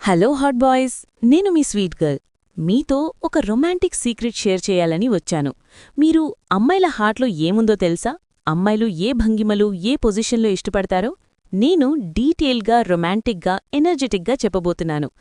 Hello hot boys, నేను మీ sweet girl. మీతో ఒక రొమాంటిక్ సీక్రెట్ షేర్ చేయాలని వచ్చాను. మీరు అమ్మాయిల హార్ట్లో ఏముందో తెలుసా? అమ్మాయిలు ఏ భంగిమలు, ఏ పొజిషన్లో ఇష్టపడతారో నేను డీటెయిల్గా, రొమాంటిక్గా, ఎనర్జెటిక్గా చెప్పబోతున్నాను.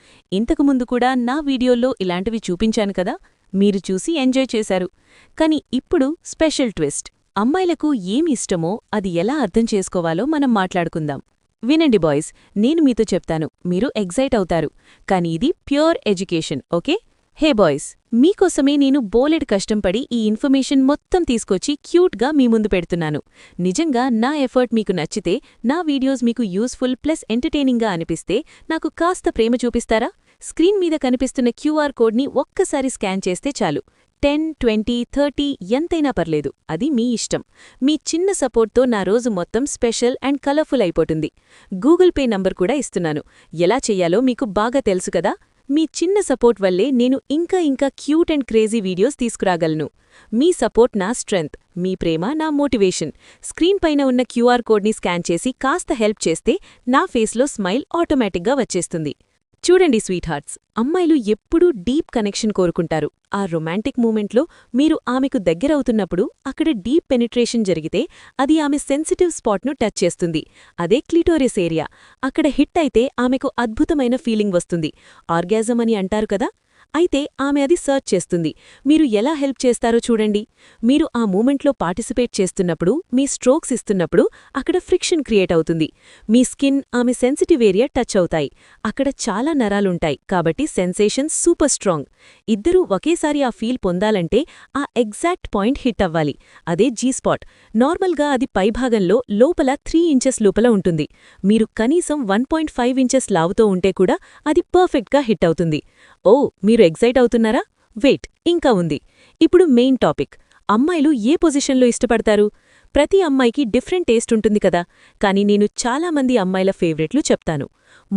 ఇంతకుముందు కూడా నా వీడియోల్లో ఇలాంటివి చూపించాను కదా, మీరు చూసి ఎంజాయ్ చేశారు. కానీ ఇప్పుడు స్పెషల్ ట్విస్ట్. అమ్మాయిలకు ఏమి ఇష్టమో అది ఎలా అర్థం చేసుకోవాలో మనం మాట్లాడుకుందాం. వినండి బాయ్స్, నేను మీతో చెప్తాను, మీరు ఎగ్జైట్ అవుతారు. కానీ ఇది pure education, okay? Hey boys, మీకోసమే నేను బోలెడ్ కష్టంపడి ఈ ఇన్ఫర్మేషన్ మొత్తం తీసుకొచ్చి క్యూట్గా మీ ముందు పెడుతున్నాను. నిజంగా నా ఎఫర్ట్ మీకు నచ్చితే, నా వీడియోస్ మీకు యూస్ఫుల్ ప్లస్ ఎంటర్టైనింగ్గా అనిపిస్తే నాకు కాస్త ప్రేమ చూపిస్తారా? స్క్రీన్ మీద కనిపిస్తున్న క్యూఆర్ కోడ్ని ఒక్కసారి స్కాన్ చేస్తే చాలు. 10, 20, 30 ఎంతైనా పర్లేదు, అది మీ ఇష్టం. మీ చిన్న సపోర్ట్తో నా రోజు మొత్తం స్పెషల్ అండ్ కలర్ఫుల్ అయిపోతుంది. గూగుల్ పే నంబర్ కూడా ఇస్తున్నాను. ఎలా చెయ్యాలో మీకు బాగా తెలుసు కదా. మీ చిన్న సపోర్ట్ వల్లే నేను ఇంకా క్యూట్ అండ్ క్రేజీ వీడియోస్ తీసుకురాగలను. మీ సపోర్ట్ నా స్ట్రెంగ్త్, మీ ప్రేమ నా మోటివేషన్. స్క్రీన్ పైన ఉన్న క్యూఆర్ కోడ్ని స్కాన్ చేసి కాస్త హెల్ప్ చేస్తే నా ఫేస్లో స్మైల్ ఆటోమేటిక్గా వచ్చేస్తుంది. చూడండి స్వీట్ హార్ట్స్, అమ్మాయిలు ఎప్పుడూ డీప్ కనెక్షన్ కోరుకుంటారు. ఆ రొమాంటిక్ మూమెంట్లో మీరు ఆమెకు దగ్గరవుతున్నప్పుడు అక్కడ డీప్ పెనిట్రేషన్ జరిగితే అది ఆమె సెన్సిటివ్ స్పాట్ను టచ్ చేస్తుంది. అదే క్లిటోరిస్ ఏరియా. అక్కడ హిట్ అయితే ఆమెకు అద్భుతమైన ఫీలింగ్ వస్తుంది. ఆర్గాజం అని అంటారు కదా. అయితే ఆమె అది సర్చ్ చేస్తుంది. మీరు ఎలా హెల్ప్ చేస్తారో చూడండి. మీరు ఆ మూమెంట్లో పార్టిసిపేట్ చేస్తున్నప్పుడు, మీ స్ట్రోక్స్ ఇస్తున్నప్పుడు అక్కడ ఫ్రిక్షన్ క్రియేట్ అవుతుంది. మీ స్కిన్, ఆమె సెన్సిటివ్ ఏరియా టచ్ అవుతాయి. అక్కడ చాలా నరాలుంటాయి కాబట్టి సెన్సేషన్ సూపర్ స్ట్రాంగ్. ఇద్దరూ ఒకేసారి ఆ ఫీల్ పొందాలంటే ఆ ఎగ్జాక్ట్ పాయింట్ హిట్ అవ్వాలి. అదే జీ స్పాట్. నార్మల్గా అది పైభాగంలో లోపల 3 ఇంచెస్ లోపల ఉంటుంది. మీరు కనీసం 1.5 ఇంచెస్ లావుతో ఉంటే కూడా అది పర్ఫెక్ట్గా హిట్ అవుతుంది. ఓ, మీరు ఎగ్జైట్ అవుతున్నారా? వెయిట్, ఇంకా ఉంది. ఇప్పుడు మెయిన్ టాపిక్. అమ్మాయిలు ఏ పొజిషన్లో ఇష్టపడతారు? ప్రతి అమ్మాయికి డిఫరెంట్ టేస్ట్ ఉంటుంది కదా. కానీ నేను చాలామంది అమ్మాయిల ఫేవరెట్లు చెప్తాను.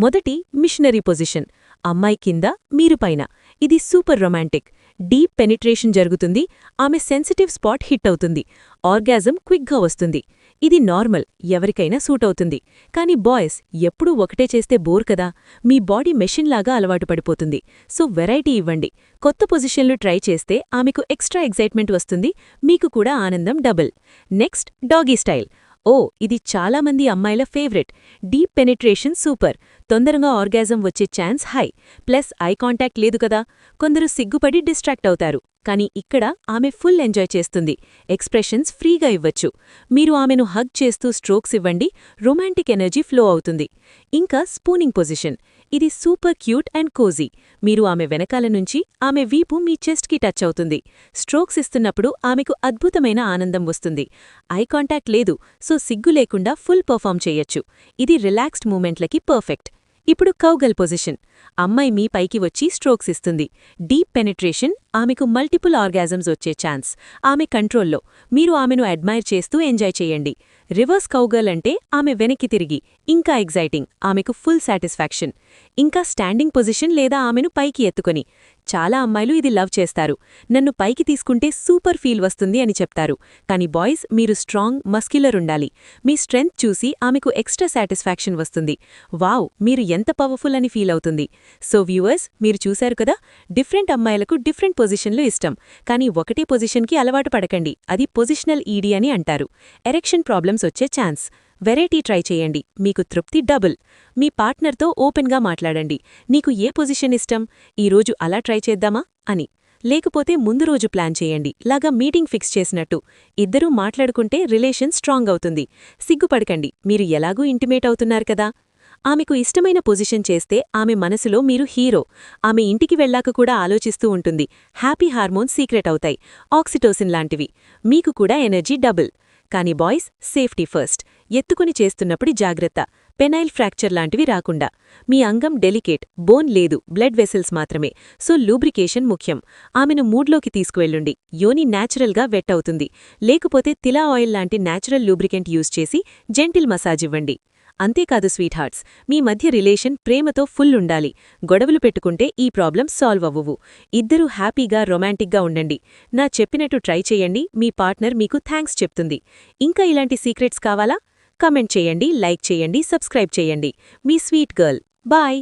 మొదటి, మిషనరీ పొజిషన్. అమ్మాయి కింద, మీరు పైన. ఇది సూపర్ రొమాంటిక్. డీప్ పెనిట్రేషన్ జరుగుతుంది. ఆమె సెన్సిటివ్ స్పాట్ హిట్ అవుతుంది. ఆర్గాజం క్విక్గా వస్తుంది. ఇది నార్మల్, ఎవరికైనా సూట్ అవుతుంది. కానీ బాయ్స్, ఎప్పుడూ ఒకటే చేస్తే బోర్ కదా. మీ బాడీ మెషిన్లాగా అలవాటు పడిపోతుంది. సో వెరైటీ ఇవ్వండి. కొత్త పొజిషన్లు ట్రై చేస్తే ఆమెకు ఎక్స్ట్రా ఎగ్జైట్మెంట్ వస్తుంది, మీకు కూడా ఆనందం డబుల్. Next, doggy style. ఓ, ఇది చాలామంది అమ్మాయిల ఫేవరెట్. Deep penetration super. తొందరగా ఆర్గాజం వచ్చే chance high. Plus eye contact లేదు కదా. కొందరు సిగ్గుపడి డిస్ట్రాక్ట్ అవుతారు. కానీ ఇక్కడ ఆమె ఫుల్ ఎంజాయ్ చేస్తుంది. ఎక్స్ప్రెషన్స్ ఫ్రీగా ఇవ్వచ్చు. మీరు ఆమెను హగ్ చేస్తూ స్ట్రోక్స్ ఇవ్వండి, రొమాంటిక్ ఎనర్జీ ఫ్లో అవుతుంది. ఇంకా స్పూనింగ్ పొజిషన్. ఇది సూపర్ క్యూట్ అండ్ కోజీ. మీరు ఆమె వెనకాల నుంచి ఆమె వీపు మీ చెస్ట్కి టచ్ అవుతుంది. స్ట్రోక్స్ ఇస్తున్నప్పుడు ఆమెకు అద్భుతమైన ఆనందం వస్తుంది. ఐ కాంటాక్ట్ లేదు, సో సిగ్గు లేకుండా ఫుల్ పర్ఫామ్ చేయొచ్చు. ఇది రిలాక్స్డ్ మూమెంట్లకి పర్ఫెక్ట్. ఇప్పుడు కౌగల్ పొజిషన్. అమ్మాయి మీ పైకి వచ్చి స్ట్రోక్స్ ఇస్తుంది. డీప్ పెనిట్రేషన్, ఆమెకు మల్టిపుల్ ఆర్గాజమ్స్ వచ్చే ఛాన్స్. ఆమె కంట్రోల్లో. మీరు ఆమెను అడ్మైర్ చేస్తూ ఎంజాయ్ చేయండి. రివర్స్ కౌగర్ల్ అంటే ఆమె వెనక్కి తిరిగి, ఇంకా ఎగ్జైటింగ్, ఆమెకు ఫుల్ సాటిస్ఫాక్షన్. ఇంకా స్టాండింగ్ పొజిషన్ లేదా ఆమెను పైకి ఎత్తుకొని. చాలా అమ్మాయిలు ఇది లవ్ చేస్తారు. నన్ను పైకి తీసుకుంటే సూపర్ ఫీల్ వస్తుంది అని చెప్తారు. కానీ బాయ్స్, మీరు స్ట్రాంగ్, మస్క్యులర్ ఉండాలి. మీ స్ట్రెంగ్త్ చూసి ఆమెకు ఎక్స్ట్రా సాటిస్ఫాక్షన్ వస్తుంది. వావ్, మీరు ఎంత పవర్ఫుల్ అని ఫీల్ అవుతుంది. సో వ్యూవర్స్, మీరు చూశారు కదా, డిఫరెంట్ అమ్మాయిలకు డిఫరెంట్ పొజిషన్లు ఇష్టం. కానీ ఒకటే పొజిషన్కి అలవాటు పడకండి. అది పొజిషనల్ ఈడీ అని అంటారు. ఎరెక్షన్ ప్రాబ్లమ్స్ వచ్చే ఛాన్స్. వెరైటీ ట్రై చేయండి, మీకు తృప్తి డబుల్. మీ పార్ట్నర్తో ఓపెన్గా మాట్లాడండి. నీకు ఏ పొజిషన్ ఇష్టం? ఈరోజు అలా ట్రై చేద్దామా అని. లేకపోతే ముందు రోజు ప్లాన్ చేయండి, లాగా మీటింగ్ ఫిక్స్ చేసినట్టు. ఇద్దరూ మాట్లాడుకుంటే రిలేషన్ స్ట్రాంగ్ అవుతుంది. సిగ్గుపడకండి, మీరు ఎలాగూ ఇంటిమేట్ అవుతున్నారు కదా. ఆమెకు ఇష్టమైన పొజిషన్ చేస్తే ఆమె మనసులో మీరు హీరో. ఆమె ఇంటికి వెళ్ళాక కూడా ఆలోచిస్తూ ఉంటుంది. హ్యాపీ హార్మోన్స్ సీక్రెట్ అవుతాయి, ఆక్సిటోసిన్ లాంటివి. మీకు కూడా ఎనర్జీ డబుల్. కానీ బాయ్స్, సేఫ్టీ ఫస్ట్. ఎత్తుకుని చేస్తున్నప్పుడు జాగ్రత్త. పెనైల్ ఫ్రాక్చర్ లాంటివి రాకుండా. మీ అంగం డెలికేట్, బోన్ లేదు, బ్లడ్ వెసెల్స్ మాత్రమే. సో లూబ్రికేషన్ ముఖ్యం. ఆమెను మూడ్లోకి తీసుకువెళ్ళుండి. యోని న్యాచురల్గా వెట్ అవుతుంది. లేకపోతే తిలా ఆయిల్ లాంటి న్యాచురల్ లూబ్రికెంట్ యూజ్ చేసి జెంటిల్ మసాజ్ ఇవ్వండి. అంతేకాదు స్వీట్ హార్ట్స్, మీ మధ్య రిలేషన్ ప్రేమతో ఫుల్ ఉండాలి. గొడవలు పెట్టుకుంటే ఈ ప్రాబ్లం సాల్వ్ అవ్వవు. ఇద్దరూ హ్యాపీగా, రొమాంటిక్గా ఉండండి. నా చెప్పినట్టు ట్రై చేయండి, మీ పార్ట్నర్ మీకు థ్యాంక్స్ చెప్తుంది. ఇంకా ఇలాంటి సీక్రెట్స్ కావాలా? కమెంట్ చేయండి, లైక్ చేయండి, సబ్స్క్రైబ్ చేయండి. మీ స్వీట్ గర్ల్. బాయ్.